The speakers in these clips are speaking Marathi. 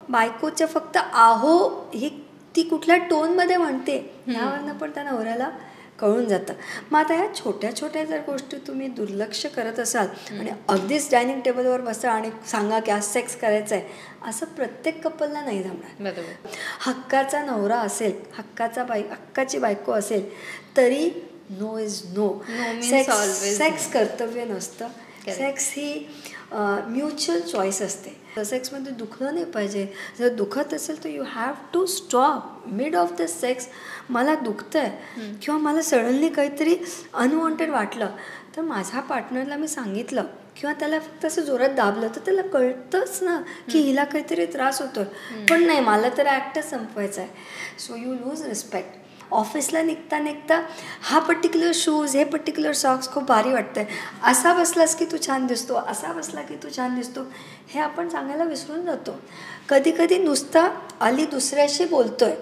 बायकोच्या फक्त आहो ही ती कुठल्या टोनमध्ये म्हणते यावरनं पण त्या नवऱ्याला कळून जातं. मग आता ह्या छोट्या छोट्या जर गोष्टी तुम्ही दुर्लक्ष करत असाल आणि अगदीच डायनिंग टेबलवर बसा आणि सांगा की आज सेक्स करायचं आहे, असं प्रत्येक कपलला नाही जमणार. हक्काचा नवरा असेल, हक्काची बायको असेल तरी नो इज नो. सेक्स कर्तव्य नसतं. सेक्स ही म्युच्युअल चॉईस असते. सेक्समध्ये दुखलं नाही पाहिजे. जर दुखत असेल तर you have to stop mid of the sex. मला दुखतं आहे किंवा मला सडनली काहीतरी अनवॉन्टेड वाटलं तर माझ्या पार्टनरला मी सांगितलं किंवा त्याला फक्त असं जोरात दाबलं तर त्याला कळतंच ना की हिला काहीतरी त्रास होतोय. पण नाही, मला तर ॲक्टच संपवायचा आहे. So you lose respect. ऑफिसला निघता हा पर्टिक्युलर शूज, हे पर्टिक्युलर सॉक्स खूप भारी वाटतंय, असा बसलास की तू छान दिसतो, असा बसला की तू छान दिसतो, हे आपण सांगायला विसरून जातो. कधी कधी नुसता अली दुसऱ्याशी बोलतोय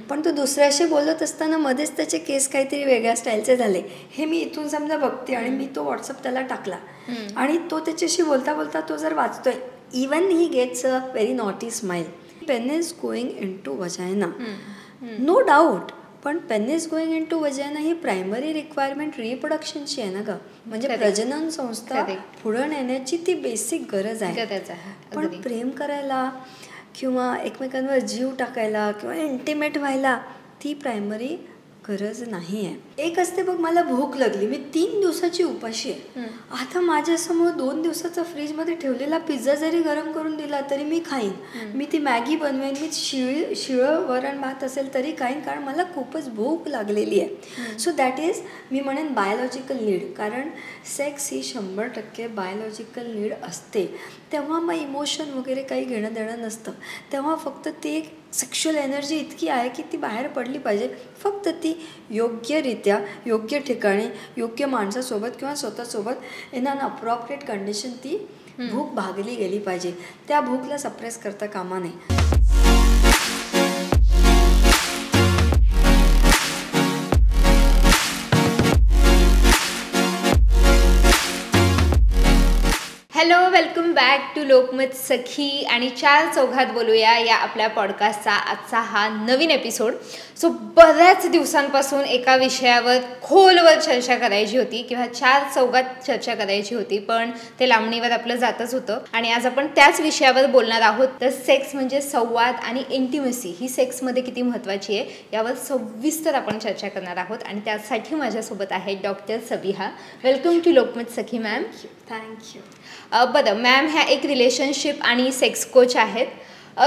पण तो दुसऱ्याशी बोलत असताना मध्येच त्याचे केस काहीतरी वेगळ्या स्टाईलचे झाले, हे मी इथून समजा बघते आणि मी तो व्हॉट्सअप त्याला टाकला आणि तो त्याच्याशी बोलता बोलता तो जर वाचतोय, even he gets a very naughty smile. Pain is going in to vagina, no doubt. पण pain is going in to vagina ही प्रायमरी रिक्वायरमेंट रिप्रोडक्शनची आहे ना ग. म्हणजे प्रजनन संस्था पुढं नेण्याची ती बेसिक गरज आहे. पण प्रेम करायला किंवा एकमेकांवर जीव टाकायला किंवा इंटिमेट व्हायला ती प्रायमरी गरज नाही आहे. एक असते बघ, मला भूक लागली, मी 3 दिवसाची उपाशी आहे, आता माझ्यासमोर 2 दिवसाचा फ्रीजमध्ये ठेवलेला पिझ्झा जरी गरम करून दिला तरी मी खाईन, मी ती मॅगी बनवेन, मी शिळं वरण भात असेल तरी खाईन, कारण मला खूपच भूक लागलेली आहे. सो दॅट इज मी म्हणेन बायोलॉजिकल नीड. कारण सेक्स ही 100% बायोलॉजिकल नीड असते. तेव्हा मग इमोशन वगैरे काही घेणं देणं नसतं. तेव्हा फक्त ती एक सेक्शुअल एनर्जी इतकी आहे की ती बाहेर पडली पाहिजे. फक्त ती योग्यरित्या, योग्य ठिकाणी, योग्य माणसासोबत किंवा स्वतःसोबत इन अन अप्रॉप्रिएट कंडिशन ती भूक भागली गेली पाहिजे. त्या भूकला सप्रेस करता कामा नये. Hello, welcome back to Lokmat Sakhi आणि चार चौघात बोलूया या आपल्या पॉडकास्टचा आजचा हा नवीन एपिसोड. सो बऱ्याच दिवसांपासून एका विषयावर खोलवर चर्चा करायची होती किंवा चार चौघात चर्चा करायची होती, पण ते लांबणीवर आपलं जातच होतं आणि आज आपण त्याच विषयावर बोलणार आहोत. तर सेक्स म्हणजे संवाद आणि इंटिमसी ही सेक्समध्ये किती महत्त्वाची आहे यावर सविस्तर आपण चर्चा करणार आहोत आणि त्यासाठी माझ्यासोबत आहे doctor Sabiha. Welcome to Lokmat Sakhi ma'am. Thank you. बरं मॅम, ह्या एक रिलेशनशिप आणि सेक्स कोच आहेत.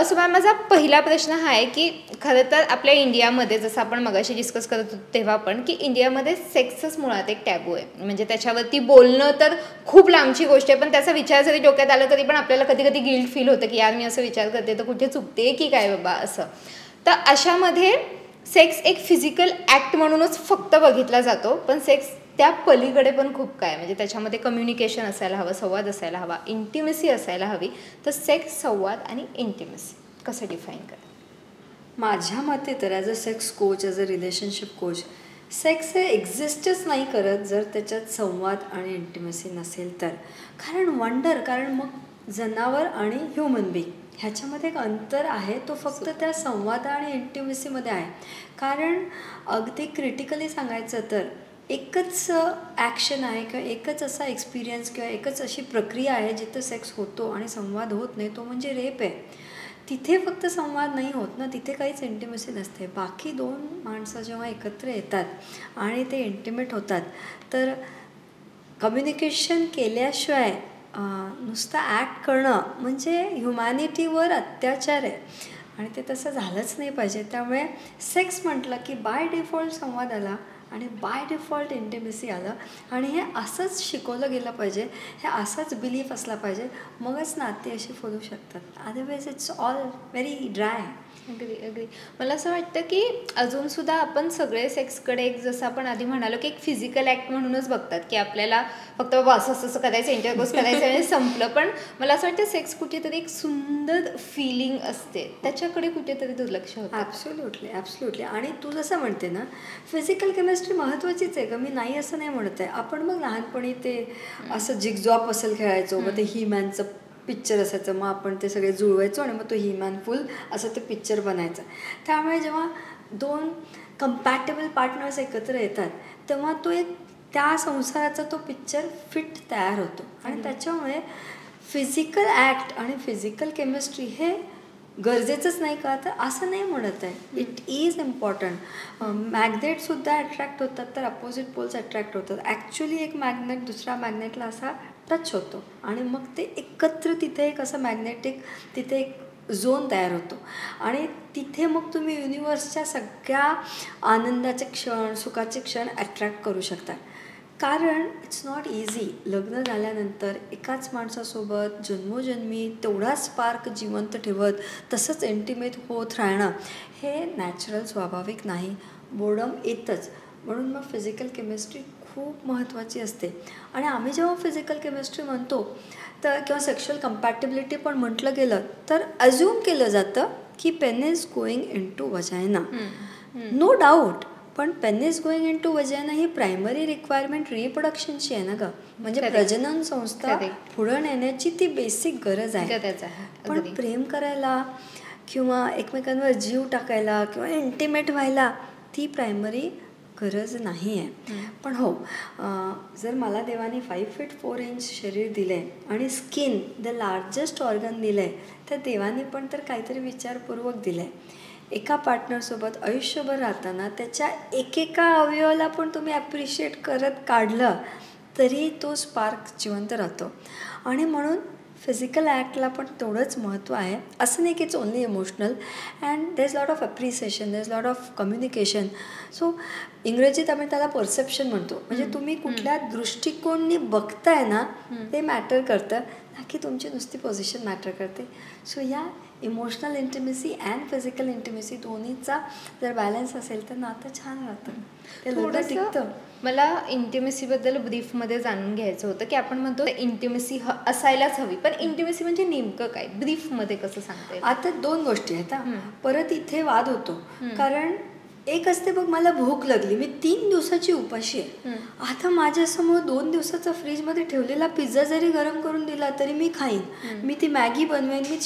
सो मॅम, माझा पहिला प्रश्न हा आहे की खरं तर आपल्या इंडियामध्ये, जसं आपण मगाशी डिस्कस करत होतो तेव्हा पण, की इंडियामध्ये सेक्सच मुळात एक टॅबू आहे. म्हणजे त्याच्यावरती बोलणं तर खूप लांबची गोष्ट आहे, पण त्याचा विचार जरी डोक्यात आला तरी पण आपल्याला कधी कधी गिल्ट फील होतं की यार मी असं विचार करते तर कुठे चुकते की काय बाबा असं. तर अशामध्ये सेक्स एक फिजिकल ॲक्ट म्हणूनच फक्त बघितला जातो, पण सेक्स त्या पलीकडे पण खूप काय, म्हणजे त्याच्यामध्ये कम्युनिकेशन असायला हवं, संवाद असायला हवा, इंटिमेसी असायला हवी. तर सेक्स, संवाद आणि इंटिमेसी कसं डिफाईन करा? माझ्या मते तर as a sex coach, as a relationship coach, sex हे एक्झिस्टच नाही करत जर त्याच्यात संवाद आणि इंटिमेसी नसेल तर. कारण मग जनावर आणि ह्युमन बीइंग ह्याच्यामध्ये एक अंतर आहे, तो फक्त त्या संवाद आणि इंटिमेसीमध्ये आहे. कारण अगदी क्रिटिकली सांगायचं तर एकच ॲक्शन आहे किंवा एकच असा एक्सपिरियन्स किंवा एकच अशी प्रक्रिया आहे जिथं सेक्स होतो आणि संवाद होत नाही, तो म्हणजे रेप आहे. तिथे फक्त संवाद नाही होत ना, तिथे काहीच इंटिमेसी नसते. बाकी 2 माणसं जेव्हा एकत्र येतात आणि ते इंटिमेट होतात तर कम्युनिकेशन केल्याशिवाय नुसतं ॲक्ट करणं म्हणजे ह्युमॅनिटीवर अत्याचार आहे आणि ते तसं झालंच नाही पाहिजे. त्यामुळे सेक्स म्हटलं की बाय डिफॉल्ट संवाद आला आणि बाय डिफॉल्ट इंटिमेसी आलं आणि हे असंच शिकवलं गेलं पाहिजे, हे असाच बिलीफ असला पाहिजे, मगच नाती अशी फुलू शकतात. Otherwise it's all very dry. अगदी. मला असं वाटतं की अजूनसुद्धा आपण सगळे सेक्सकडे एक, जसं आपण आधी म्हणालो की एक फिजिकल ॲक्ट म्हणूनच बघतात की आपल्याला फक्त बाबा असं करायचं, इंटरकोर्स करायचं आणि संपलं. पण मला असं वाटतं सेक्स कुठेतरी एक सुंदर फिलिंग असते, त्याच्याकडे कुठेतरी दुर्लक्ष होतं. ॲब्सोल्युटली. आणि तू जसं म्हणते ना, फिजिकल केमिस्ट्री महत्त्वाचीच आहे का, मी नाही असं नाही म्हणत आहे. आपण मग लहानपणी ते असं जिगजॉब असेल खेळायचो, मग ते ही मॅनचं पिक्चर असायचं, मग आपण ते सगळे जुळवायचो आणि मग तो ही मॅन फुल असं ते पिक्चर बनायचं. त्यामुळे जेव्हा 2 कम्पॅटेबल पार्टनर्स एकत्र येतात तेव्हा तो एक त्या संसाराचा तो पिक्चर फिट तयार होतो. आणि त्याच्यामुळे फिजिकल ॲक्ट आणि फिजिकल केमिस्ट्री हे गरजेचंच नाही का, तर असं नाही म्हणत आहे. It is important. मॅग्नेटसुद्धा अट्रॅक्ट होतात तर अपोजिट पोल्स अट्रॅक्ट होतात. ॲक्च्युली एक मॅग्नेट दुसऱ्या मॅग्नेटला असा टच होतो आणि मग ते एकत्र तिथे एक असं मॅग्नेटिक तिथे एक झोन तयार होतो आणि तिथे मग तुम्ही युनिवर्सच्या सगळ्या आनंदाचे क्षण, सुखाचे क्षण अट्रॅक्ट करू शकता. कारण इट्स नॉट इझी लग्न झाल्यानंतर एकाच माणसासोबत जन्मोजन्मी तेवढाच स्पार्क जिवंत ठेवत तसंच इंटिमेट होत राहणं हे नॅचरल स्वाभाविक नाही. बोर्डम येतच. म्हणून मग फिजिकल केमिस्ट्री खूप महत्त्वाची असते. आणि आम्ही जेव्हा फिजिकल केमिस्ट्री म्हणतो तर किंवा सेक्शुअल कम्पॅटिबिलिटी पण म्हटलं गेलं तर अज्युम केलं जातं की pain is going in to vagina. No doubt. पण pain is going in to vagina ही प्रायमरी रिक्वायरमेंट रिप्रोडक्शनची आहे ना गं. म्हणजे प्रजनन संस्था पुढं नेण्याची ती बेसिक गरज आहे. पण प्रेम करायला किंवा एकमेकांवर जीव टाकायला किंवा इंटिमेट व्हायला ती प्रायमरी गरज नाही आहे. पण हो, जर मला देवाने 5 फीट 4 इंच शरीर दिलं आहे आणि स्किन द लार्जेस्ट ऑर्गन दिलं आहे तर देवाने पण तर काहीतरी विचारपूर्वक दिलं आहे. एका पार्टनरसोबत आयुष्यभर राहताना त्याच्या एकेका अवयवाला पण तुम्ही ॲप्रिशिएट करत काढलं तरी तो स्पार्क जिवंत राहतो. आणि म्हणून फिजिकल ॲक्टला पण तेवढंच महत्त्व आहे. असं नाही की it's only emotional and there is lot of appreciation, there is lot of communication. So इंग्रजीत आम्ही त्याला परसेप्शन म्हणतो. म्हणजे तुम्ही कुठल्या दृष्टिकोननी बघताय ना ते मॅटर करतं ना की तुमची नुसती पोझिशन मॅटर करते. सो या emotional intimacy and physical intimacy दोन्हीचा जर बॅलन्स असेल तर नातं छान राहतं, ते लग्न टिकतं. मला इंटिमेसीबद्दल ब्रीफमध्ये जाणून घ्यायचं होतं की आपण म्हणतो इंटिमेसी असायलाच हवी, पण इंटिमेसी म्हणजे नेमकं काय, ब्रीफमध्ये कसं सांगता येईल? आता 2 गोष्टी आहेत. परत इथे वाद होतो. कारण एक असते बघ, मला भूक लागली, मी 3 दिवसाची उपाशी आहे. आता माझ्यासमोर 2 दिवसाचा फ्रीजमध्ये ठेवलेला पिझ्झा जरी गरम करून दिला तरी मी खाईन. मी ती मॅगी बनवेन, मी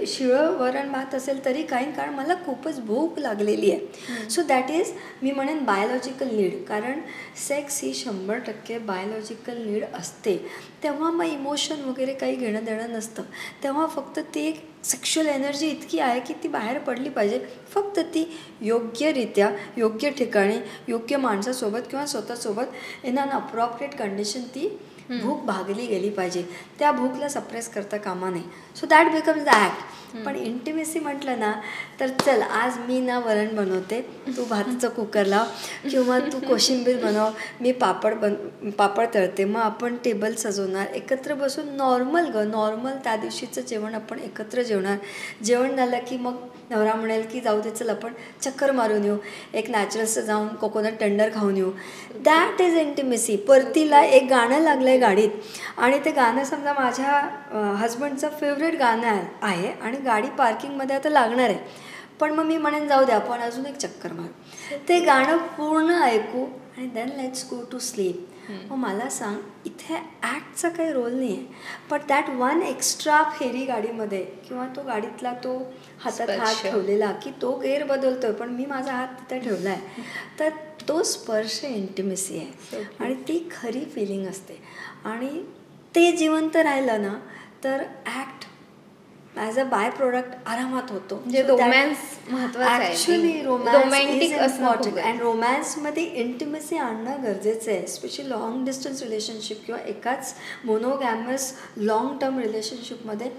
शिळं वरण भात असेल तरी खाईन, कारण मला खूपच भूक लागलेली आहे. सो दॅट इज मी म्हणेन बायोलॉजिकल नीड. कारण सेक्स ही 100% बायोलॉजिकल नीड असते. तेव्हा मग इमोशन वगैरे काही घेणं देणं नसतं. तेव्हा फक्त ती एक सेक्शुअल एनर्जी इतकी आहे की ती बाहेर पडली पाहिजे. फक्त ती योग्यरित्या योग्य ठिकाणी योग्य माणसासोबत किंवा स्वतःसोबत इन अन अप्रॉप्रिएट कंडिशन ती भूक भागली गेली पाहिजे. त्या भूकला सप्रेस करता कामा नये. So that becomes the act. पण इंटिमेसी म्हटलं ना तर चल आज मी ना वरण बनवते, तू भाताचं कुकर लाव किंवा तू कोशिंबीर बनव, मी पापड तळते, मग आपण टेबल सजवणार, एकत्र बसून नॉर्मल त्या दिवशीचं जेवण आपण एकत्र जेवणार. जेवण झालं की मग नवरा म्हणेल की जाऊ दे चल आपण चक्कर मारून येऊ, एक नॅचरलचं जाऊन कोकोनट टेंडर खाऊन येऊ. That is intimacy. परतीला एक गाणं लागलं आहे गाडीत आणि ते गाणं समजा माझ्या हजबंडचं फेवरेट गाणं आहे आणि गाडी पार्किंगमध्ये आता लागणार आहे, पण मग मी म्हणेन जाऊ दे आपण अजून एक चक्कर मारू, ते गाणं पूर्ण ऐकू आणि then let's go to sleep. मग मला सांग, इथे ॲक्टचा काही रोल नाही आहे, बट दॅट वन एक्स्ट्रा फेरी गाडीमध्ये किंवा तो गाडीतला तो हातात हात ठेवलेला की तो गेअर बदलतोय पण मी माझा हात तिथे ठेवला आहे, तर तो स्पर्श इंटिमेसी आहे आणि ती खरी फिलिंग असते. आणि ते जिवंत राहिलं ना तर act as a by product आरामात होतो. म्हणजे रोमॅन्स महत्त्वाचं आहे. ॲक्च्युली रोमॅन्टिक इम्पॉर्टंट अँड रोमॅन्समध्ये इंटिमेसी आणणं गरजेचं आहे. स्पेशली लॉंग डिस्टन्स रिलेशनशिप किंवा एकाच मोनोगॅमस लॉंग टर्म रिलेशनशिपमध्ये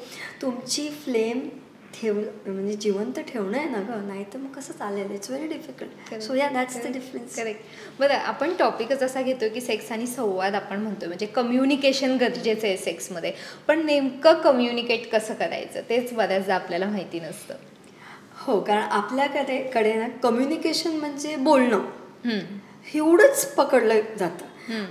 तुमची फ्लेम म्हणजे जिवंत ठेवणं आहे ना गं, नाही तर मग कसं चालेल. It's very difficult. सो या दॅट्स द डिफरन्स. करेक्ट. बरं, आपण टॉपिकच असा घेतो की सेक्स आणि संवाद आपण म्हणतो, म्हणजे कम्युनिकेशन गरजेचं आहे सेक्समध्ये. पण नेमकं कम्युनिकेट कसं करायचं तेच बऱ्याचदा आपल्याला माहिती नसतं. हो, कारण आपल्याकडे ना कम्युनिकेशन म्हणजे बोलणं एवढंच पकडलं जातं.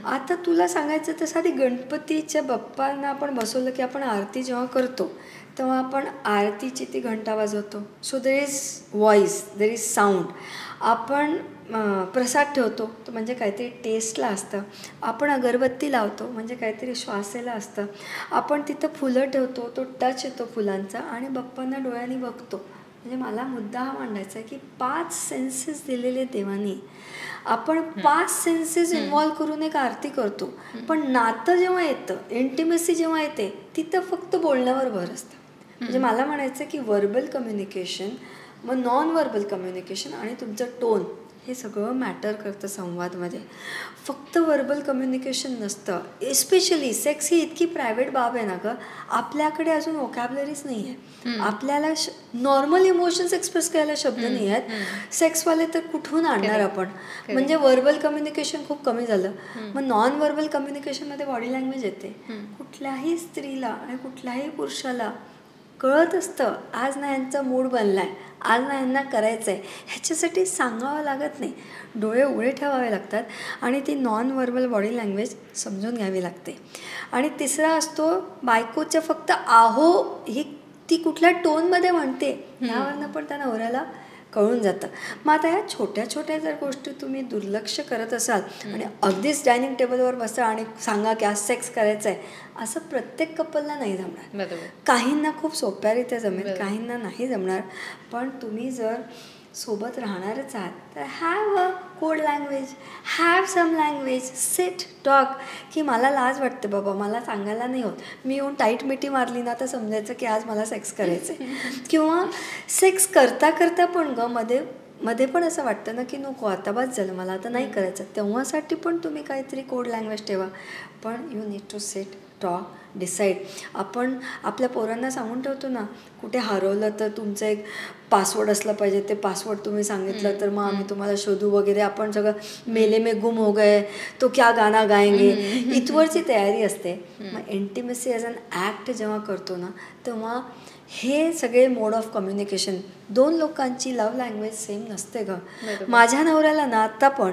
आता तुला सांगायचं तर साधी गणपतीच्या बाप्पांना आपण बसवलं की आपण आरती जेव्हा करतो तेव्हा आपण आरतीची ती घंटा वाजवतो. So there is voice, there is sound. आपण प्रसाद ठेवतो तो म्हणजे काहीतरी टेस्टला असतं. आपण अगरबत्ती लावतो म्हणजे काहीतरी श्वासेला असतं. आपण तिथं फुलं ठेवतो, तो टच येतो फुलांचा आणि बाप्पांना डोळ्यांनी बघतो. म्हणजे मला मुद्दा हा मांडायचा आहे की 5 सेन्सेस दिलेले देवानी. आपण 5 सेन्सेस इन्व्हॉल्व करून एक आरती करतो. पण नातं जेव्हा येतं, इंटिमेसी जेव्हा येते, तिथं फक्त बोलण्यावर भर असतं. म्हणजे मला म्हणायचं की व्हर्बल कम्युनिकेशन, मग नॉन व्हर्बल कम्युनिकेशन आणि तुमचं टोन हे सगळं मॅटर करतं संवादमध्ये. फक्त व्हर्बल कम्युनिकेशन नसतं. एस्पेशली सेक्स ही इतकी प्रायव्हेट बाब आहे ना गं, आपल्याकडे अजून व्होकॅबलरीज नाही आहे. आपल्याला नॉर्मल इमोशन्स एक्सप्रेस करायला शब्द नाही आहेत. सेक्सवाले तर कुठून आणणार आपण. म्हणजे व्हर्बल कम्युनिकेशन खूप कमी झालं. मग नॉन व्हर्बल कम्युनिकेशनमध्ये बॉडी लँग्वेज येते. कुठल्याही स्त्रीला आणि कुठल्याही पुरुषाला कळत असतं आज ना यांचा मूड बनला आहे, आज ना यांना करायचं आहे. ह्याच्यासाठी सांगावं लागत नाही. डोळे उघडे ठेवावे लागतात आणि ती नॉन व्हर्बल बॉडी लँग्वेज समजून घ्यावी लागते. आणि तिसरा असतो बायकोच्या फक्त आहो ही ती कुठल्या टोनमध्ये म्हणते ह्यावरनं पण त्या नवऱ्याला कळून जातं. मग आता ह्या छोट्या छोट्या जर गोष्टी तुम्ही दुर्लक्ष करत असाल आणि अगदीच डायनिंग टेबलवर बसा आणि सांगा की आज सेक्स करायचं आहे, असं प्रत्येक कपलला नाही जमणार. काहींना खूप सोप्यारित्या जमेल, काहींना नाही जमणार. पण तुम्ही जर सोबत राहणारच आहात तर have a code language, have some language, sit talk. की मला लाज वाटते बाबा, मला सांगायला नाही होत, मी येऊन टाईट मिठी मारली ना तर समजायचं की आज मला सेक्स करायचं आहे. किंवा सेक्स करता करता पण मध्ये पण असं वाटतं ना की नको आता बस झालं, मला आता नाही करायचं. तेव्हासाठी पण तुम्ही काहीतरी कोड लँग्वेज ठेवा. पण you need to sit, talk, decide. आपण आपल्या पोरांना सांगून ठेवतो ना, कुठे हरवलं तर तुमचं एक पासवर्ड असलं पाहिजे, ते पासवर्ड तुम्ही सांगितलं तर मग आम्ही तुम्हाला शोधू वगैरे. आपण सगळं मेले में गुम हो गए तो क्या गाना गाएंगे, इथवरची तयारी असते. मग इंटिमेसी ॲज अन ॲक्ट जेव्हा करतो ना तेव्हा हे सगळे मोड ऑफ कम्युनिकेशन. 2 लोकांची लव्ह लँग्वेज सेम नसते गं. माझ्या नवऱ्याला ना आत्ता पण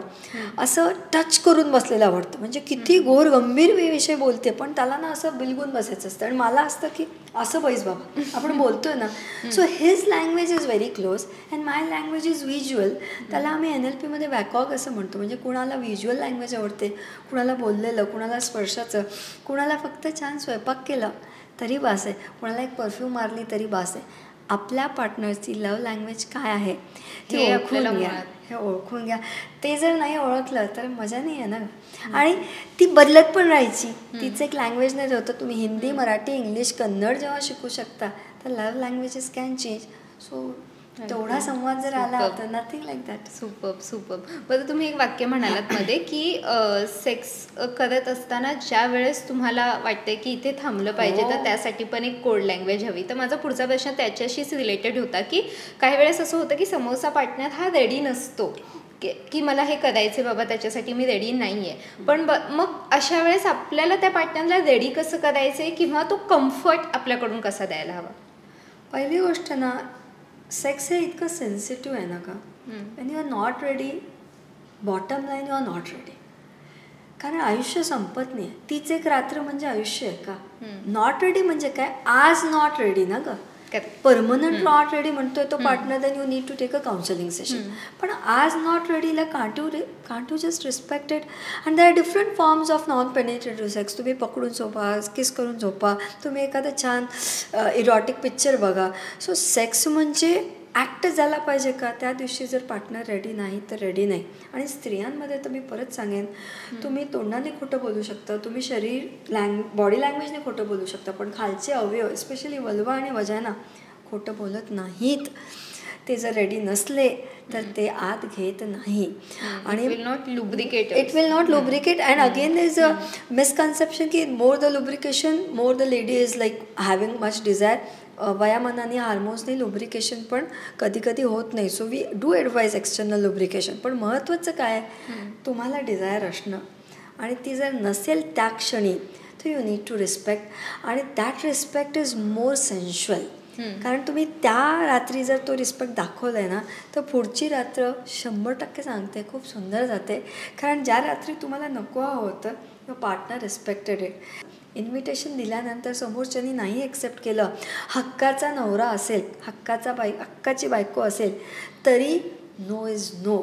असं टच करून बसलेलं आवडतं. म्हणजे किती घोर गंभीर विषय बोलते पण त्याला ना असं बिलगून बसायचं असतं आणि मला असतं की असं बैस बाबा आपण बोलतोय ना. So his language is very close and my language is visual. त्याला आम्ही NLPमध्ये वॅकॉग असं म्हणतो. म्हणजे कुणाला व्हिज्युअल लँग्वेज आवडते, कुणाला बोललेलं, कुणाला स्पर्शाचं, कुणाला फक्त छान स्वयंपाक केला तरी बास आहे, कोणाला एक परफ्यूम मारली तरी बास आहे. आपल्या पार्टनरची लव्ह लँग्वेज काय आहे ती ओळखून घ्या. हे ओळखून घ्या. ते जर नाही ओळखलं तर मजा नाही आहे ना. आणि ती बदलत पण राहायची. तिचं एक लँग्वेज नाही ठेवतं. तुम्ही हिंदी, मराठी, इंग्लिश, कन्नड जेव्हा शिकू शकता तर love languages can change. So तेवढा संवाद जर आला तर नथिंग लाईक दॅट. सुपर. बरं, तुम्ही एक वाक्य म्हणालात मध्ये की सेक्स करत असताना ज्या वेळेस तुम्हाला वाटते की इथे थांबलं पाहिजे तर त्यासाठी पण एक कोड लँग्वेज हवी. तर माझा पुढचा प्रश्न त्याच्याशीच रिलेटेड होता की काही वेळेस असं होतं की समोरचा पार्टनर हा रेडी नसतो की मला हे करायचे बाबा, त्याच्यासाठी मी रेडी नाही आहे. पण मग अशा वेळेस आपल्याला त्या पार्टनरला रेडी कसं करायचं आहे किंवा तो कम्फर्ट आपल्याकडून कसा द्यायला हवा? पहिली गोष्ट ना, सेक्स हे इतकं सेन्सिटिव्ह आहे ना का, when you are not ready, bottom line you are not ready. कारण आयुष्य संपत नाही. तीच एक रात्र म्हणजे आयुष्य आहे का? नॉट रेडी म्हणजे काय? आज नॉट रेडी ना गं. परमनंट नॉट रेडी म्हणतोय तो partner, then you need to take a counselling session. पण आज नॉट रेडीला can't you just respected. And there are different forms of non penetrative sex. तुम्ही पकडून झोपा, किस करून झोपा, तुम्ही एखादं छान इरॉटिक पिक्चर बघा. सो सेक्स म्हणजे ॲक्ट झाला पाहिजे का? त्या दिवशी जर पार्टनर रेडी नाही तर रेडी नाही. आणि स्त्रियांमध्ये तर मी परत सांगेन, तुम्ही तोंडाने खोटं बोलू शकता, तुम्ही बॉडी लँग्वेजने खोटं बोलू शकता, पण खालचे अवयव स्पेशली वल्वा आणि वजाना खोटं बोलत नाहीत. ते जर रेडी नसले तर ते आत घेत नाही. आणि it will not lubricate. And again there is a misconception की more the lubrication more the lady is like having much desire. वयामानाने हार्मोन्सने लुब्रिकेशन पण कधी कधी होत नाही. So we do advise external lubrication. पण महत्त्वाचं काय, तुम्हाला डिझायर असणं. आणि ती जर नसेल त्या क्षणी तर यू नीड टू रिस्पेक्ट. आणि दॅट रिस्पेक्ट इज मोर सेन्शुअल. कारण तुम्ही त्या रात्री जर तो रिस्पेक्ट दाखवला आहे ना तर पुढची रात्र 100% सांगते खूप सुंदर जाते. कारण ज्या रात्री तुम्हाला नको होतं पार्टनर रिस्पेक्टेड इट. इन्व्हिटेशन दिल्यानंतर समोरच्यानी नाही ॲक्सेप्ट केलं, हक्काचा नवरा असेल, हक्काची बायको असेल, तरी नो इज नो.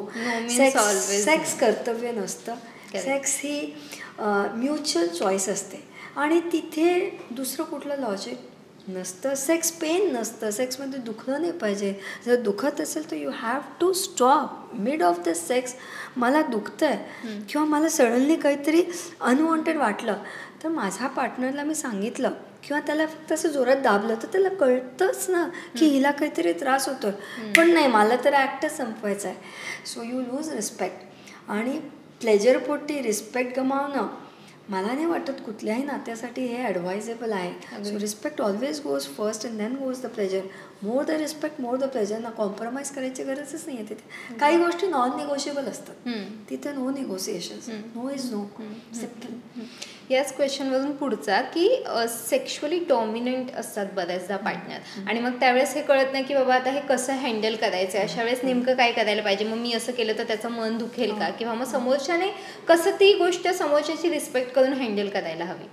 सेक्स कर्तव्य नसतं. सेक्स ही म्युच्युअल चॉईस असते आणि तिथे दुसरं कुठलं लॉजिक नसतं. सेक्स पेन नसतं. सेक्समध्ये दुखलं नाही पाहिजे. जर दुखत असेल तर you have to stop mid of the sex. मला दुखतं आहे किंवा मला सडनली काहीतरी अनवॉन्टेड वाटलं तर माझ्या पार्टनरला मी सांगितलं किंवा त्याला फक्त असं जोरात दाबलं तर त्याला कळतंच ना की हिला काहीतरी त्रास होतो आहे. पण नाही, मला तर ॲक्टच संपवायचा आहे. So you lose respect. आणि प्लेजरपोटी रिस्पेक्ट गमावणं मला नाही वाटत कुठल्याही नात्यासाठी हे ॲडवायजेबल आहे. So respect always goes first and then goes the pleasure. More the respect more the pleasure. ना कॉम्प्रोमाइज करायची गरजच नाही आहे तिथे. काही गोष्टी नॉन निगोशिएबल असतात, तिथे no negotiations. No is no. Simple. याच क्वेश्चनवरून पुढचा की सेक्शुअली डॉमिनंट असतात बऱ्याचदा पार्टनर आणि मग त्यावेळेस हे कळत नाही की बाबा आता हे कसं हँडल करायचं आहे, अशा वेळेस नेमकं काय करायला पाहिजे, मग मी असं केलं तर त्याचं मन दुखेल का, किंवा मग समोरच्याने कसं ती गोष्ट समोरच्याची रिस्पेक्ट करून हँडल करायला हवी.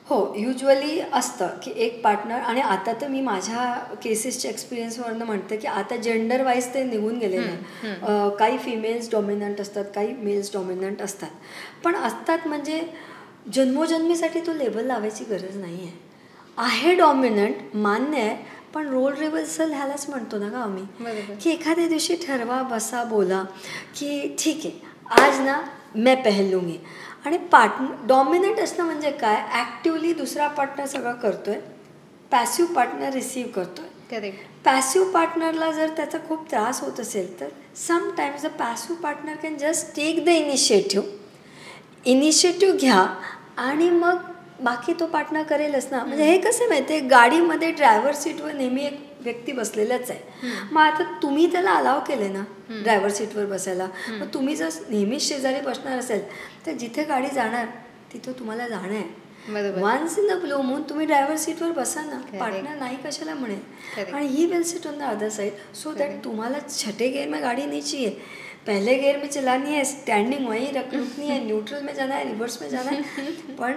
हो, युजली असतं की एक पार्टनर, आणि आता तर मी माझ्या केसेसच्या एक्सपिरियन्सवरनं म्हणते की आता जेंडर वाईज ते निघून गेलेले आहे. काही फिमेल्स डॉमिनंट असतात, काही मेल्स डॉमिनंट असतात. पण असतात म्हणजे जन्मोजन्मीसाठी तो लेबल लावायची गरज नाही आहे डॉमिनंट मान्य आहे, पण रोल रिव्हर्सल ह्यालाच म्हणतो ना का आम्ही, की एखाद्या दिवशी ठरवा, बसा, बोला की ठीक आहे आज ना मैं पहल लूंगी. आणि पार्टनर डॉमिनंट असणं म्हणजे काय, ॲक्टिवली दुसरा पार्टनर सगळं करतोय, पॅसिव्ह पार्टनर रिसीव्ह करतोय. करेक्ट. पॅसिव्ह पार्टनरला जर त्याचा खूप त्रास होत असेल तर sometimes the passive partner can just take the initiative घ्या आणि मग बाकी तो पार्टनर करेलच ना. म्हणजे हे कसं माहिती आहे, गाडीमध्ये ड्रायव्हर सीटवर नेहमी एक व्यक्ती बसलेलाच आहे. मग आता तुम्ही त्याला अलाव केले ना ड्रायव्हर सीटवर बसायला, मग तुम्ही जर नेहमीच शेजारी बसणार असेल तर जिथे गाडी जाणार तिथं तुम्हाला जाणं आहे. Once in the blue moon तुम्ही ड्रायव्हर सीटवर बसा ना, पार्टनर नाही कशाला म्हणेल, आणि he will sit on the other side so that तुम्हाला छठे गेयर में गाड़ी नहीं चाहिए, पहले गेयर में चलानी है, स्टँडिंग वहीं रुकनी है, न्यूट्रल में जाना है, रिव्हर्स में जाना है. पण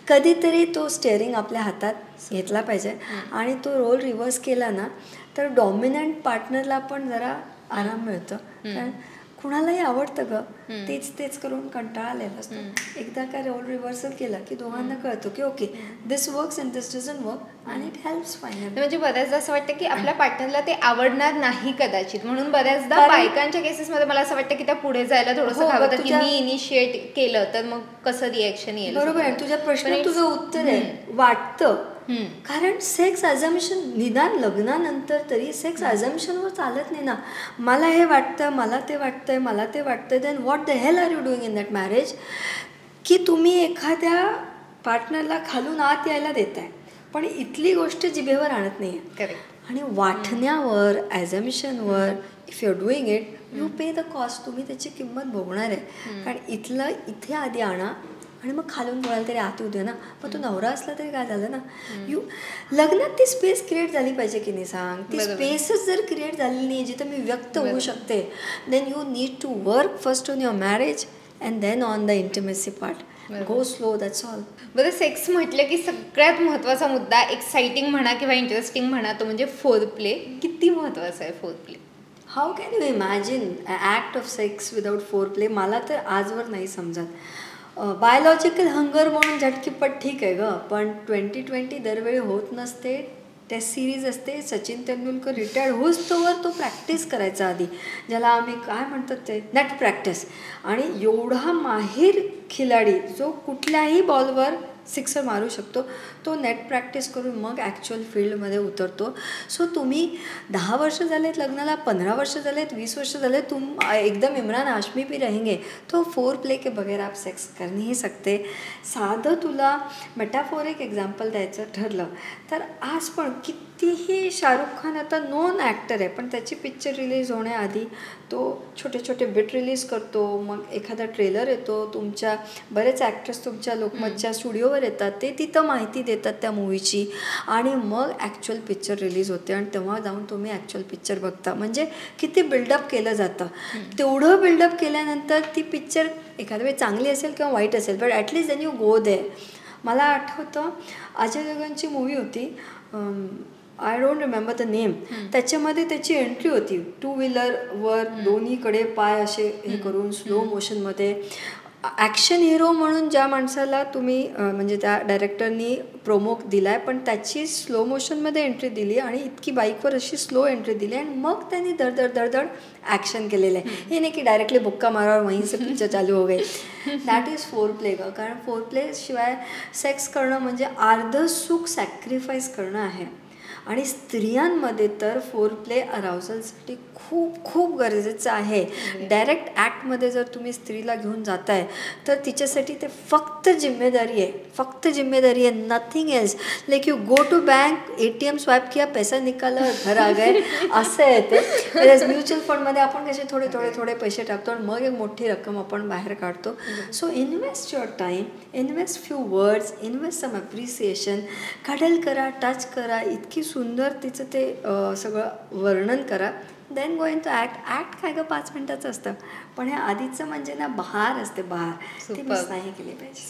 कधीतरी तो स्टेअरिंग आपल्या हातात घेतला पाहिजे आणि तो रोल रिव्हर्स केला ना तर डॉमिनंट पार्टनरला पण जरा आराम मिळतं. कारण कुणालाही आवडतं गं तेच करून कंटाळा आलेला असतो. एकदा का रोल रिव्हर्सल केला की दोघांना कळतं की okay this works and this doesn't work आणि इट हेल्प्स फायनली. म्हणजे बऱ्याचदा असं वाटतं की आपल्या पार्टनरला ते आवडणार नाही कदाचित, म्हणून बऱ्याचदा बायकांच्या केसेसमध्ये मला असं वाटतं की त्या पुढे जायला थोडंसं घाबरतात की मी इनिशिएट केलं तर मग कसं रिॲक्शन येईल. बरोबर आहे, तुझ्या प्रश्नात तुझं उत्तर आहे. वाटतं कारण सेक्स अझम्पशन निदान लग्नानंतर तरी सेक्स अझम्पशनवर चालत नाही ना. मला हे वाटतं, मला ते वाटतंय, मला ते वाटतंय, then what the hell are you doing in that marriage, की तुम्ही एखाद्या पार्टनरला खालून आत यायला देताय पण इथली गोष्ट जिभेवर आणत नाही आहे. करेक्ट. आणि वाटण्यावर ॲझम्पशनवर if you are doing it you pay the cost. तुम्ही त्याची किंमत भोगणार आहे. कारण इथे आधी आणा आणि मग खालून कोणाला तरी आत होते ना. पण तो नवरा असला तरी काय झालं ना, लग्नात ती स्पेस क्रिएट झाली पाहिजे की नाही सांग. ती स्पेसच जर क्रिएट झालेली नाही जिथं मी व्यक्त होऊ शकते, then you need to work first on your marriage and then on the intimacy part. Go slow, that's all. बरं, सेक्स म्हटलं की सगळ्यात महत्त्वाचा मुद्दा, एक्साइटिंग म्हणा किंवा इंटरेस्टिंग म्हणा, तो म्हणजे फोर प्ले. किती महत्त्वाचा आहे four play? How can you imagine act of sex without four play? मला तर आजवर नाही समजत. बायोलॉजिकल हंगर म्हणून झटकीपट ठीक आहे गं, पण 2020 दरवेळी होत नसते. टेस्ट सिरीज असते, सचिन तेंडुलकर रिटायर्ड होईस्तोवर तो प्रॅक्टिस करायचा आधी, ज्याला आम्ही काय म्हणतात ते नेट प्रॅक्टिस. आणि एवढा माहीर खिलाडी जो कुठल्याही बॉलवर सिक्सर मारू शकतो, तो नेट प्रॅक्टिस करून मग ॲक्च्युअल फील्डमध्ये उतरतो. सो तुम्ही 10 वर्ष झालेत लग्नाला, 15 वर्ष झालेत, 20 वर्ष झालेत, तुम एकदम इम्रान हाशमी भी रहेंगे तो फोर प्ले के बगैर आप सेक्स कर नहीं सकते. साधं तुला मेटाफोरिक एक्झाम्पल द्यायचं ठरलं तर आज पण कितीही शाहरुख खान आता नॉन ॲक्टर आहे, पण त्याची पिक्चर रिलीज होण्याआधी तो छोटे छोटे बिट रिलीज करतो, मग एखादा ट्रेलर येतो, तुमच्या बरेच ॲक्टर्स तुमच्या लोकमतच्या स्टुडिओवर येतात, ते तिथं माहिती देतात त्या मूवीची, आणि मग ॲक्च्युअल पिक्चर रिलीज होते आणि तेव्हा जाऊन तुम्ही ॲक्च्युअल पिक्चर बघता. म्हणजे किती बिल्डअप केलं जातं. तेवढं बिल्डअप केल्यानंतर ती पिक्चर एखाद्या वेळी चांगली असेल किंवा वाईट असेल, but at least then you go there. मला आठवतं अजय देवगणची मूवी होती, I don't remember the name. त्याच्यामध्ये त्याची एंट्री होती 2 व्हीलरवर दोन्हीकडे पाय असे हे करून स्लो मोशनमध्ये. ॲक्शन हिरो म्हणून ज्या माणसाला तुम्ही म्हणजे त्या डायरेक्टरनी प्रोमो दिला आहे, पण त्याची स्लो मोशनमध्ये एंट्री दिली आणि इतकी बाईकवर अशी स्लो एंट्री दिली आणि मग त्यांनी धडधड ॲक्शन केलेलं आहे. हे नाही की डायरेक्टली बुक्का मारावर वहीं से पिक्चर चालू हो गई. दॅट इज फोर प्ले ग. कारण फोर प्ले शिवाय सेक्स करणं म्हणजे अर्धं सुख सॅक्रिफाईस करणं आहे. आणि स्त्रियांमध्ये तर फोर प्ले अराउझलसाठी खूप खूप गरजेचं आहे. डायरेक्ट ॲक्टमध्ये जर तुम्ही स्त्रीला घेऊन जाताय तर तिच्यासाठी ते फक्त जिम्मेदारी आहे, nothing else. Like you go to bank, ATM swipe किया, पैसा निकाला, घर आ गए, असं आहे ते. म्युच्युअल फंडमध्ये आपण कसे थोडे पैसे टाकतो आणि मग एक मोठी रक्कम आपण बाहेर काढतो. So invest your time, invest few words, invest some appreciation, cuddle करा, टच करा, इतकी सुंदर तिचं ते सगळं वर्णन करा. Then go into act काय गं 5 मिनिटाचं असतं, पण हे आधीचं म्हणजे ना बहार असते, ती मिस नाही केली पाहिजे.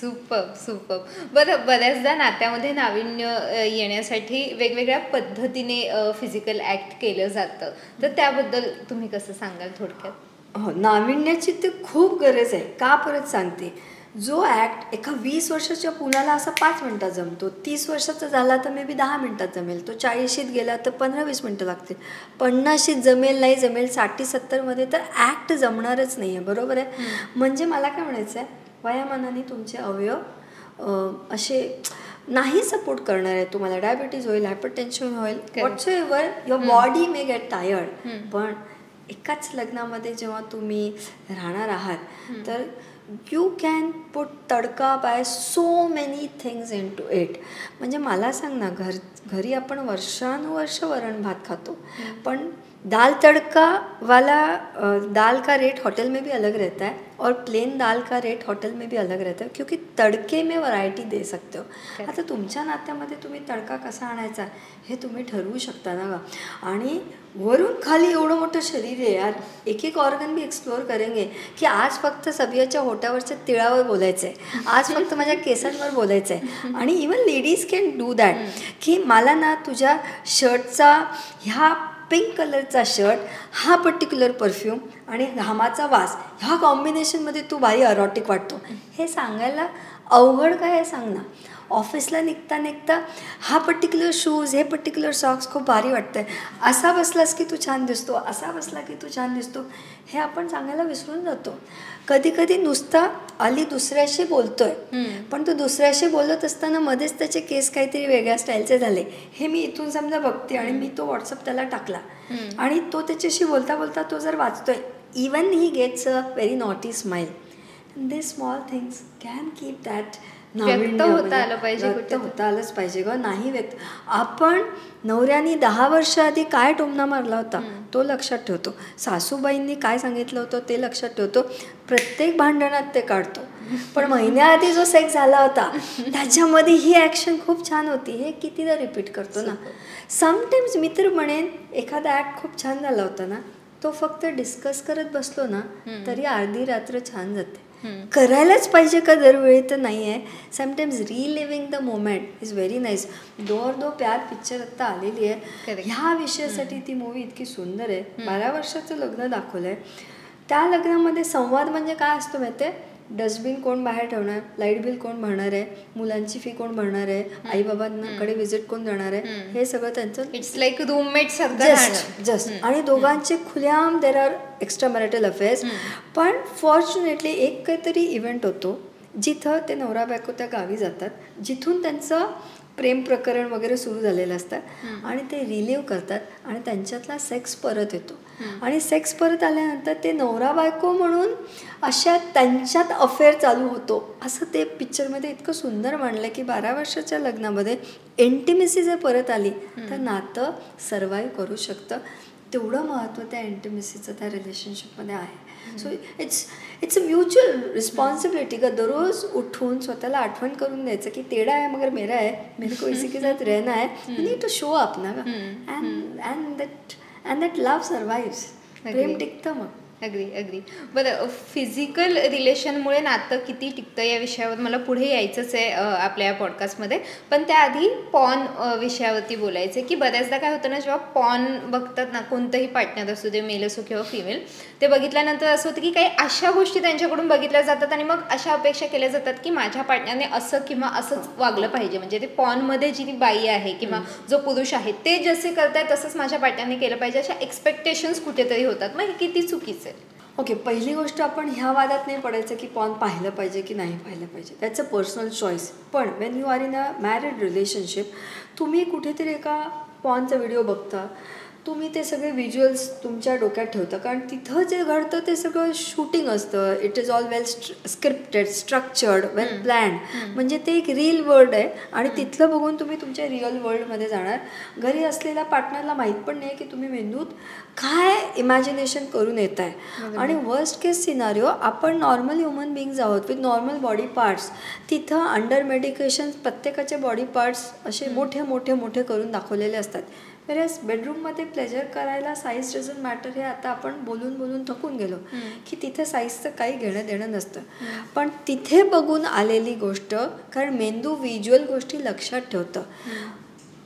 सुपर. बरं, बऱ्याचदा नात्यामध्ये नाविन्य येण्यासाठी वेगवेगळ्या पद्धतीने फिजिकल ॲक्ट केलं जातं, तर त्याबद्दल तुम्ही कसं सांगाल थोडक्यात? हो, नाविन्याची ते खूप गरज आहे. का परत सांगते, जो ॲक्ट एका 20 वर्षाच्या मुलाला असा 5 मिनटात जमतो, 30 वर्षाचा झाला तर मे बी 10 मिनटात जमेल, तो 40शीत गेला तर 15-20 मिनटं लागतील, 50शीत जमेल नाही जमेल, 60-70मध्ये तर ॲक्ट जमणारच नाही आहे. बरोबर आहे. म्हणजे मला काय म्हणायचं आहे, वयामानाने तुमचे अवयव असे नाही सपोर्ट करणार आहे. तुम्हाला डायबिटीज होईल, हायपरटेन्शन होईल, whatsoever, your body may get tired. पण एकाच लग्नामध्ये जेव्हा तुम्ही राहणार आहात तर you can put tadka by so many things in to it. म्हणजे मला सांग ना, घरी आपण वर्षानुवर्ष वरण भात खातो, पण दाल तड़का वाला दाल का रेट होटल में भी अलग रहता है और प्लेन दाल का रेट होटल में भी अलग रहता है, क्योंकि तड़के में वैरायटी दे सकते हो. आता तुमच्या नात्यामध्ये तुम्ही तडका कसा आणायचा हे तुम्ही ठरवू शकता ना. आणि वरून खाली एवढं मोठं शरीर आहे यार, एक ऑर्गन भी एक्सप्लोर करेंगे की आज फक्त सबियाच्या होटावरच्या तिळावर बोलायचं आहे, आज फक्त माझ्या केसांवर बोलायचं आहे. आणि even ladies can do that की मला ना तुझ्या शर्टचा ह्या पिंक कलरचा शर्ट, हा पर्टिक्युलर परफ्यूम आणि घामाचा वास, ह्या कॉम्बिनेशनमध्ये तू भारी अरोटिक वाटतो. हे सांगायला अवघड काय आहे सांग ना. ऑफिसला निघता हा पर्टिक्युलर शूज, हे पर्टिक्युलर सॉक्स खूप भारी वाटतंय, असा बसलास की तू छान दिसतो, असा बसला की तू छान दिसतो, हे आपण सांगायला विसरून जातो. कधी नुसता अली दुसऱ्याशी बोलतोय, पण तो दुसऱ्याशी बोलत असताना मध्येच त्याचे केस काहीतरी वेगळ्या स्टाईलचे झाले, हे मी इथून समजा बघते आणि मी तो व्हॉट्सअप त्याला टाकला आणि तो त्याच्याशी बोलता तो जर वाचतोय, even he gets a very naughty smile. This small things can keep that व्यक्त होता आलंच पाहिजे ग. नाही व्यक्त, आपण नवऱ्याने 10 वर्ष आधी काय टोमणा मारला होता तो लक्षात ठेवतो, सासूबाईंनी काय सांगितलं होतं ते लक्षात ठेवतो, प्रत्येक भांडणात ते काढतो. पण महिन्याआधी जो सेक्स झाला होता त्याच्यामध्ये ही ॲक्शन खूप छान होती, हे कितीदा रिपीट करतो ना. समटाईम्स मी तर म्हणेन एखादा ॲक्ट खूप छान झाला होता ना, तो फक्त डिस्कस करत बसलो ना तरी अर्धी रात्र छान जाते. करायलाच पाहिजे का दरवेळी तर नाही आहे. Sometimes relieving the moment is very nice. दो और दो प्यार पिक्चर आत्ता आलेली आहे, ह्या विषयासाठी ती मूवी इतकी सुंदर आहे. 12 वर्षाचं लग्न दाखवलं आहे. त्या लग्नामध्ये संवाद म्हणजे काय असतो माहिती आहे, डस्टबिन कोण बाहेर ठेवणार, लाईट बिल कोण भरणार आहे, मुलांची फी कोण भरणार आहे, आईबाबांकडे व्हिजिट कोण जाणार आहे, हे सगळं त्यांचं इट्स लाईक रूममेट जस्ट. आणि दोघांचे खुलेआम there are extra marital affairs. पण फॉर्च्युनेटली एक काहीतरी इव्हेंट होतो जिथं ते नवरा बायको त्या गावी जातात, जिथून त्यांचं प्रेम प्रकरण वगैरे सुरू झालेलं असतं आणि ते रिलीव्ह करतात आणि त्यांच्यातला सेक्स परत येतो. आणि सेक्स परत आल्यानंतर ते नवरा बायको म्हणून अशा त्यांच्यात अफेअर चालू होतो, असं ते पिक्चरमध्ये इतकं सुंदर मांडलं की 12 वर्षाच्या लग्नामध्ये इंटिमेसी जर परत आली तर नातं सर्वाईव्ह करू शकतं. तेवढं महत्त्व त्या इंटिमेसीचं त्या रिलेशनशिपमध्ये आहे. So it's a mutual responsibility का दररोज उठून स्वतःला आठवण करून द्यायचं की टेढ़ा है मगर मेरा है, मेरे को इसी के साथ रहना है, you need to show up ना. And that love survives. प्रेम टिकतं मग. अगदी. बरं, फिजिकल रिलेशनमुळे नातं किती टिकतं या विषयावर मला पुढे यायचंच आहे आपल्या या पॉडकास्टमध्ये. पण त्याआधी पॉर्न विषयावरती बोलायचं आहे की बऱ्याचदा काय होतं ना, जेव्हा पॉर्न बघतात ना कोणतंही पार्टनर असू दे, मेल असो किंवा फिमेल, ते बघितल्यानंतर असं होतं की काही अशा गोष्टी त्यांच्याकडून बघितल्या जातात आणि मग अशा अपेक्षा केल्या जातात की माझ्या पार्टनरने असं किंवा असंच वागलं पाहिजे. म्हणजे ते पॉर्नमध्ये जी बाई आहे किंवा जो पुरुष आहे ते जसे करतायत तसंच माझ्या पार्टनरने केलं पाहिजे, अशा एक्सपेक्टेशन्स कुठेतरी होतात. मग हे किती चुकीचं आहे? ओके, पहिली गोष्ट आपण ह्या वादात नाही पडायचं की पॉर्न पाहिलं पाहिजे की नाही पाहिलं पाहिजे. That's a personal choice. पण when you are in a married relationship, तुम्ही कुठेतरी एका पॉर्नचा व्हिडिओ बघता, तुम्ही ते सगळे व्हिज्युअल्स तुमच्या डोक्यात ठेवता, कारण तिथं जे घडतं ते सगळं शूटिंग असतं. It is all well scripted, structured, well planned. म्हणजे ते एक रिअल वर्ल्ड आहे आणि तिथलं बघून तुम्ही तुमच्या रिअल वर्ल्डमध्ये जाणार. घरी असलेल्या पार्टनरला माहीत पण नाही की तुम्ही मेंदूत काय इमॅजिनेशन करून येत आहे. आणि वर्स्ट केस सिनारिओ, आपण नॉर्मल ह्युमन बिईंग्ज आहोत विथ नॉर्मल बॉडी पार्ट्स. तिथं अंडर मेडिकेशन प्रत्येकाचे बॉडी पार्ट्स असे मोठे मोठे मोठे करून दाखवलेले असतात. वेरॅज बेडरूममध्ये प्लेजर करायला साईज डझंट मॅटर, हे आता आपण बोलून बोलून थकून गेलो की तिथे साईजचं काही घेणं देणं नसतं. पण तिथे बघून आलेली गोष्ट, कारण मेंदू व्हिज्युअल गोष्टी लक्षात ठेवतं.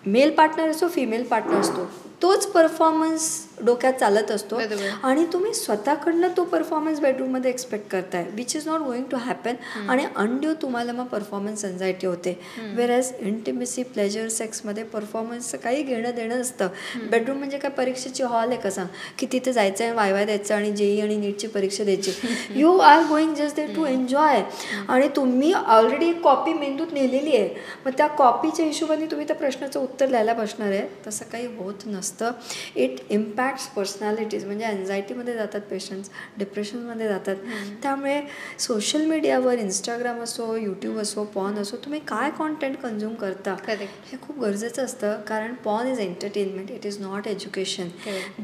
मेल पार्टनर असो, फिमेल पार्टनर असतो, तोच परफॉर्मन्स डोक्यात चालत असतो आणि तुम्ही स्वतःकडनं तो परफॉर्मन्स बेडरूममध्ये एक्सपेक्ट करताय, which is not going to happen. आणि अनड्यू तुम्हाला मग परफॉर्मन्स एन्झायटी होते. वेरॅज इंटिमेसी, प्लेजर, सेक्समध्ये परफॉर्मन्सचं काही घेणं देणं नसतं. बेडरूम म्हणजे काय परीक्षेची हॉल आहे का सांग, की तिथे जायचं आहे, वायवा द्यायचं आणि जेई आणि नीटची परीक्षा द्यायची. You are going just there to enjoy. आणि तुम्ही ऑलरेडी एक कॉपी मेंदूत नेलेली आहे, मग त्या कॉपीच्या हिशोबाने तुम्ही त्या प्रश्नाचं उत्तर द्यायला बसणार आहे. तसं काही होत नसतं. इट इम्पॅक्ट पर्सनॅलिटीज, म्हणजे अँझायटीमध्ये जातात पेशंट्स, डिप्रेशनमध्ये जातात. त्यामुळे सोशल मीडियावर, इंस्टाग्राम असो, यूट्यूब असो, पॉर्न असो, तुम्ही काय कॉन्टेंट कन्झ्युम करता हे खूप गरजेचं असतं. कारण porn is entertainment, it is not education.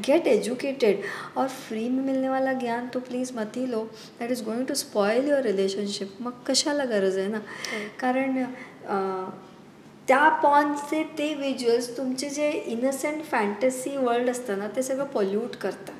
Get educated. और फ्री में मिलने वाला ज्ञान तो प्लीज मत ही लो, that is going to spoil your relationship. मग कशाला गरज आहे ना. कारण त्या पॉर्नचे ते व्हिज्युअल्स तुमचे जे इनसेंट फॅन्टसी वर्ल्ड असतं ना, ते सगळं पॉल्यूट करतं.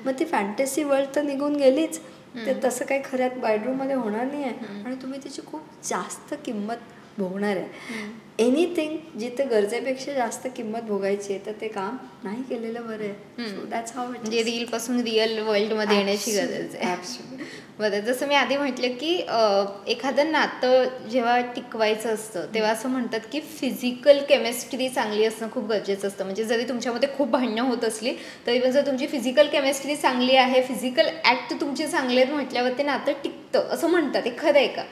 मग ती फॅन्टसी वर्ल्ड तर निघून गेलीच, ते तसं काही खऱ्यात बेडरूममध्ये होणार नाही आहे आणि तुम्ही त्याची खूप जास्त किंमत भोगणार आहे. एनिथिंग जिथे गरजेपेक्षा जास्त किंमत भोगायची आहे तर ते काम नाही केलेलं बरं आहे. So that's how it. म्हणजे रील पासून रिअल वर्ल्डमध्ये येण्याची गरज आहे. बरं, जसं मी आधी म्हटलं की एखादं नातं जेव्हा टिकवायचं असतं तेव्हा असं म्हणतात की फिजिकल केमिस्ट्री चांगली असणं खूप गरजेचं असतं. म्हणजे जरी तुमच्यामध्ये खूप भांडणं होत असली तरी पण जर तुमची फिजिकल केमिस्ट्री चांगली आहे, फिजिकल ॲक्ट तुमचे चांगले आहेत म्हटल्यावर ते नातं टिकतं असं म्हणतात. हे खरं आहे का?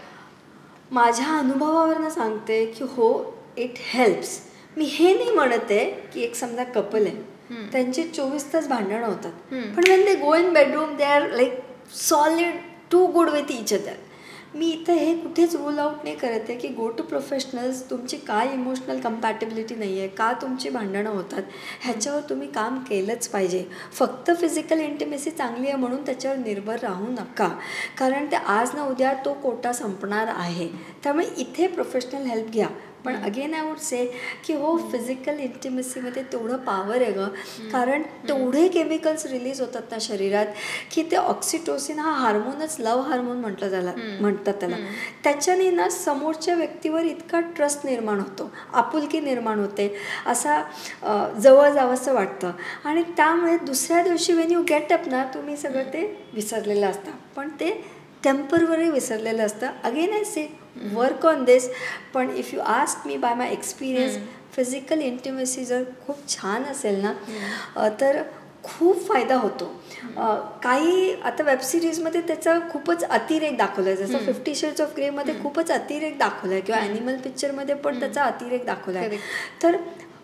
माझ्या अनुभवावरनं सांगते की हो, इट हेल्प्स. मी हे नाही म्हणत आहे की एक समजा कपल आहे, त्यांचे 24 तास भांडणं होतात, पण when they go in bedroom they are like solid, too good with each other. मी इथं हे कुठेच रूल आउट नाही करत आहे की गो टू प्रोफेशनल्स. तुमची काय इमोशनल कम्पॅटेबिलिटी नाही आहे, का तुमची भांडणं होतात, ह्याच्यावर तुम्ही काम केलंच पाहिजे. फक्त फिजिकल इंटिमेसी चांगली आहे म्हणून त्याच्यावर निर्भर राहू नका, कारण ते आज ना उद्या तो कोटा संपणार आहे. त्यामुळे इथे प्रोफेशनल हेल्प घ्या. पण अगेन आय वुड से की हो, फिजिकल इंटिमेसीमध्ये तेवढं पॉवर आहे गं, कारण तेवढे केमिकल्स रिलीज होतात ना शरीरात की ते ऑक्सिटोसिन हा हार्मोनच लव हार्मोन म्हणतात त्याला. त्याच्याने ना समोरच्या व्यक्तीवर इतका ट्रस्ट निर्माण होतो, आपुलकी निर्माण होते, असा जवळ जावंसं वाटतं. आणि त्यामुळे दुसऱ्या दिवशी वेन यू गेट अप ना, तुम्ही सगळं ते विसरलेलं असतं, पण ते टेम्पररी विसरलेलं असतं. Again I say work on this. पण if you ask me by my experience, physical intimacy जर खूप छान असेल ना तर खूप फायदा होतो. काही आता वेबसिरीजमध्ये त्याचा खूपच अतिरेक दाखवला आहे, जसं 50 Shades of Greyमध्ये खूपच अतिरेक दाखवला आहे, किंवा ॲनिमल पिक्चरमध्ये पण त्याचा अतिरेक दाखवला आहे. तर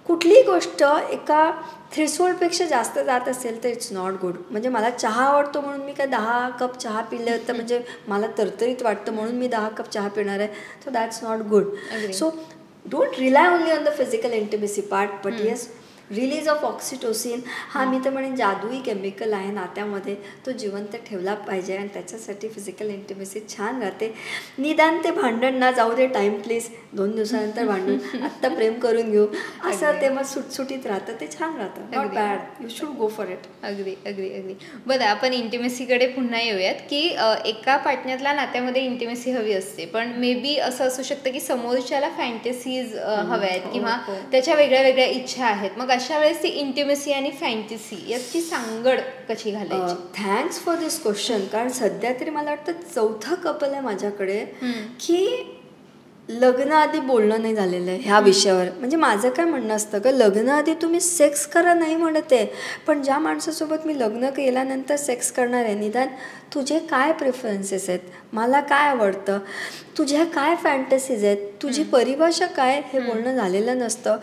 कुठलीही गोष्ट एका थ्रेशोल्डपेक्षा जास्त जात असेल तर इट्स नॉट गुड. म्हणजे मला चहा आवडतो म्हणून मी काय 10 कप चहा पिले तर म्हणजे मला तरतरीत वाटतं म्हणून मी 10 कप चहा पिणार आहे, so that's not good. So don't rely only on the physical intimacy part, but yes, release of oxytocin हा मी तर म्हणेन जादुई केमिकल आहे नात्यामध्ये, तो जिवंत ठेवला पाहिजे आणि त्याच्यासाठी फिजिकल इंटिमेसी छान राहते. निदान ते भांडण ना जाऊ दे, टाईम प्लीज, 2 दिवसानंतर भांडून आत्ता प्रेम करून घेऊ असं ते मग सुटसुटीत राहतं, ते छान राहतं. Not bad, you should go for it. अगदी अगदी अगदी. बरं, आपण इंटिमेसीकडे पुन्हा येऊयात की एका पार्टनरला नात्यामध्ये इंटिमेसी हवी असते, पण मे बी असं असू शकतं की समोरच्याला फॅन्टसीज हव्या आहेत किंवा त्याच्या वेगळ्या वेगळ्या इच्छा आहेत. मग अशा वेळेस ती इंटिमेसी आणि फॅन्टसी याची सांगड कशी घालायची? Thanks for this question. कारण सध्या तरी मला वाटतं 4था कपल आहे माझ्याकडे की लग्नाआधी बोलणं नाही झालेलं आहे ह्या विषयावर. म्हणजे माझं काय म्हणणं असतं का, लग्नाआधी तुम्ही सेक्स करा नाही म्हणत आहे, पण ज्या माणसासोबत मी लग्न केल्यानंतर सेक्स करणार आहे, निदान तुझे काय प्रेफरन्सेस आहेत, मला काय आवडतं, तुझ्या काय फॅन्टसीज आहेत, तुझी परिभाषा काय, हे बोलणं झालेलं नसतं.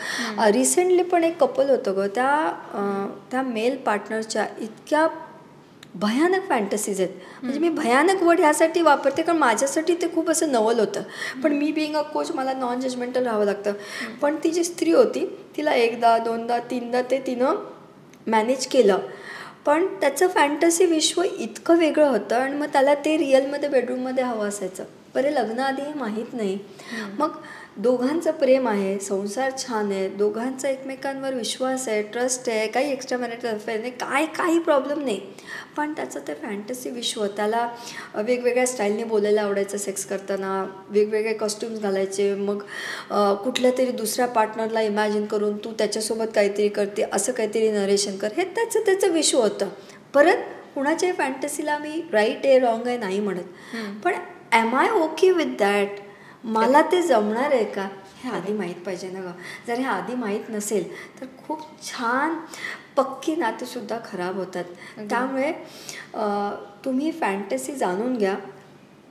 रिसेंटली पण एक कपल होतं गं, त्या मेल पार्टनरच्या इतक्या भयानक फॅन्टसीज आहेत. म्हणजे मी भयानक वर्ड ह्यासाठी वापरते कारण माझ्यासाठी ते खूप असं नवल होतं, पण मी बिईंग अ कोच मला नॉन जजमेंटल राहावं लागतं. पण ती जी स्त्री होती तिला 1दा 2दा 3दा ते तिनं मॅनेज केलं, पण त्याचं फॅन्टसी विश्व इतकं वेगळं होतं आणि मग त्याला ते रिअलमध्ये बेडरूममध्ये हवं असायचं. बरे लग्नाआधी हे माहीत नाही. मग दोघांचं प्रेम आहे, संसार छान आहे, दोघांचा एकमेकांवर विश्वास आहे, ट्रस्ट आहे, काही एक्स्ट्रा मॅरिटल अफेअर नाही, काही प्रॉब्लेम नाही, पण त्याचं ते फॅन्टसी विश्व, त्याला वेगवेगळ्या स्टाईलने बोलायला आवडायचं सेक्स करताना, वेगवेगळे कॉस्ट्युम्स घालायचे, मग कुठल्या तरी दुसऱ्या पार्टनरला इमॅजिन करून तू त्याच्यासोबत काहीतरी करते असं काहीतरी नरेशन कर, हे त्याचं विश्व होतं. परत कुणाच्याही फॅन्टसीला मी राईट आहे रॉंग आहे नाही म्हणत, पण am I okay with that, मला ते जमणार आहे का हे आधी माहीत पाहिजे ना गं. जर हे आधी माहीत नसेल तर खूप छान पक्की नातेसुद्धा खराब होतात. त्यामुळे तुम्ही फॅन्टसी जाणून घ्या.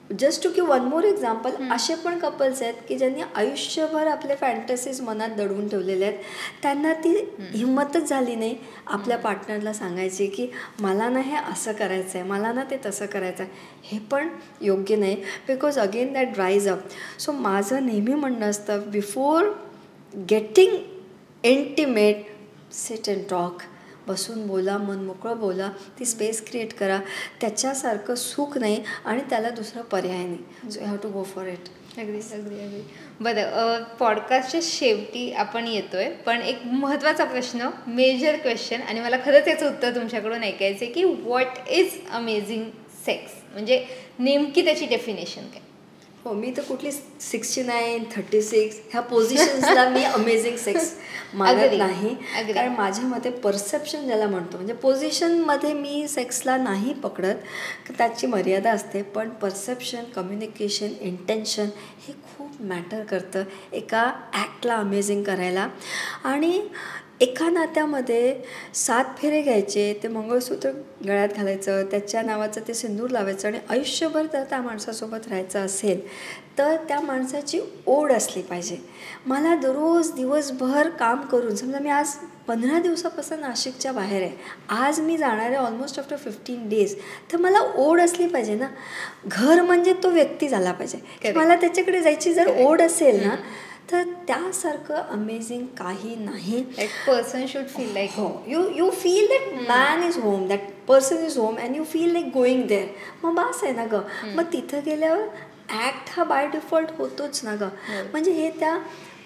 Just to give one more example, असे पण कपल्स आहेत की ज्यांनी आयुष्यभर आपले फॅन्टसीज मनात दडवून ठेवलेले आहेत, त्यांना ती हिंमतच झाली नाही आपल्या पार्टनरला सांगायची की मला ना हे असं करायचं आहे, मला ना ते तसं करायचं आहे. हे पण योग्य नाही, because again that dries up. So माझं नेहमी म्हणणं असतं, before getting intimate sit and talk, बसून बोला, मन मोकळं बोला, ती स्पेस क्रिएट करा. त्याच्यासारखं सुख नाही आणि त्याला दुसरा पर्याय नाही. So you have to go for it. अगदी अगदी अगदी. बरं, पॉडकास्टच्या शेवटी आपण येतोय, पण एक महत्त्वाचा प्रश्न, मेजर क्वेश्चन, आणि मला खरंच याचं उत्तर तुमच्याकडून ऐकायचं आहे की व्हॉट इज अमेझिंग सेक्स, म्हणजे नेमकी त्याची डेफिनेशन काय? हो, मी तर कुठली 69, 36 ह्या पोझिशन्सला मी अमेझिंग सेक्स मानत नाही. कारण माझ्या मते परसेप्शन ज्याला म्हणतो, म्हणजे पोझिशनमध्ये मी सेक्सला नाही पकडत, त्याची मर्यादा असते, पण परसेप्शन, कम्युनिकेशन, इंटेन्शन हे खूप मॅटर करतं एका ॲक्टला अमेझिंग करायला. आणि एका नात्यामध्ये 7 फेरे घ्यायचे, ते मंगळसूत्र गळ्यात घालायचं, त्याच्या नावाचं ते सिंदूर लावायचं आणि आयुष्यभर जर त्या माणसासोबत राहायचं असेल तर त्या माणसाची ओढ असली पाहिजे. मला दररोज दिवसभर काम करून, समजा मी आज 15 दिवसापासून नाशिकच्या बाहेर आहे, आज मी जाणार आहे ऑलमोस्ट आफ्टर 15 डेज, तर मला ओढ असली पाहिजे ना. घर म्हणजे तो व्यक्ती झाला पाहिजे, मला त्याच्याकडे जायची जर ओढ असेल ना, तर त्यासारखं अमेझिंग काही नाही. That person should feel like home. You feel that man is home, that person is home, and you feel like going there. मग बास आहे ना गं. मग तिथं गेल्यावर ॲक्ट हा बाय डिफॉल्ट होतोच ना गं. म्हणजे हे त्या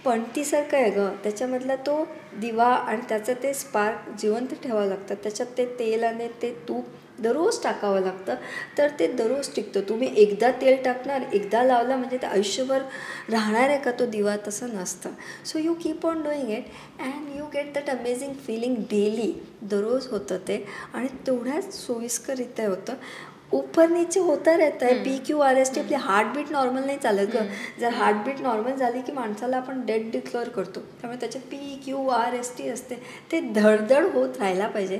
पणतीसारखं आहे गं, त्याच्यामधला तो दिवा आणि त्याचं ते स्पार्क जिवंत ठेवावं लागतं. त्याच्यात ते तेल आणि ते तूप दररोज टाकावं लागतं, तर ते दररोज टिकतं. तुम्ही एकदा तेल टाकणार, एकदा लावला म्हणजे ते आयुष्यभर राहणार आहे का तो दिवा? तसं नसतं. So you keep on doing it and you get that amazing feeling daily. दररोज होतं ते आणि तेवढ्याच सोयीस्कररित्या होतं. ऊपर नीचे होता रहता है. PQRST, आपली हार्टबीट नॉर्मल नाही चालत गं. जर हार्टबीट नॉर्मल झाली की माणसाला आपण डेड डिक्लेअर करतो. त्यामुळे त्याच्यात PQRST असते, ते धडधड होत राहायला पाहिजे.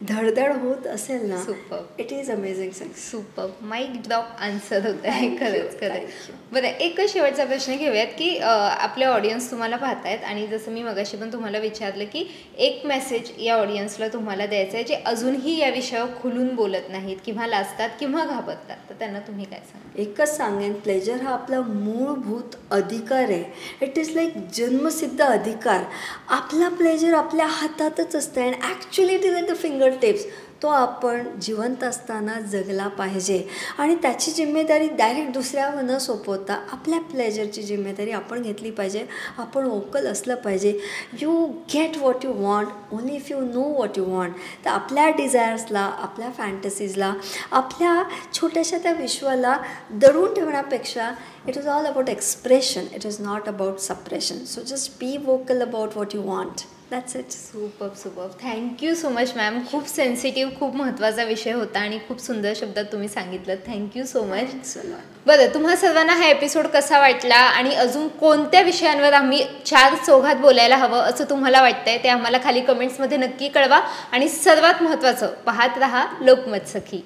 धडधड होत असेल ना, super, it is amazing sex. Super. Mic drop answer होत आहे खरंच खरंच. बरं, एक शेवटचा प्रश्न घेऊयात की आपले ऑडियन्स तुम्हाला पाहतायत आणि जसं मी मगाशी पण तुम्हाला विचारलं की एक मेसेज या ऑडियन्सला तुम्हाला द्यायचं आहे जे अजूनही या विषयावर खुलून बोलत नाहीत किंवा लाजतात किंवा घाबरतात, तर त्यांना तुम्ही काय सांगा? एकच सांगेन, प्लेजर हा आपला मूलभूत अधिकार आहे. इट इज लाईक जन्मसिद्ध अधिकार. आपला प्लेजर आपल्या हातातच असतं and actually it is at the finger tips. तो आपण जिवंत असताना जगला पाहिजे आणि त्याची जिम्मेदारी डायरेक्ट दुसऱ्यावर न सोपवता आपल्या प्लेजरची जिम्मेदारी आपण घेतली पाहिजे. आपण वोकल असलं पाहिजे. You get what you want only if you know what you want. तर आपल्या डिझायर्सला, आपल्या फॅन्टसीजला, आपल्या छोट्याशा त्या विश्वाला दडून ठेवण्यापेक्षा it is all about expression. It is not about suppression. So just be vocal about what you want. That's it. Super. Thank you so much ma'am. खूप सेन्सिटिव्ह, खूप महत्त्वाचा विषय होता आणि खूप सुंदर शब्दात तुम्ही सांगितलं. Thank you so much. बरं, तुम्हा सर्वांना हा एपिसोड कसा वाटला आणि अजून कोणत्या विषयांवर आम्ही चार चौघात बोलायला हवं असं तुम्हाला वाटतंय ते आम्हाला खाली कमेंट्समध्ये नक्की कळवा. आणि सर्वात महत्त्वाचं, पाहत रहा लोकमत सखी.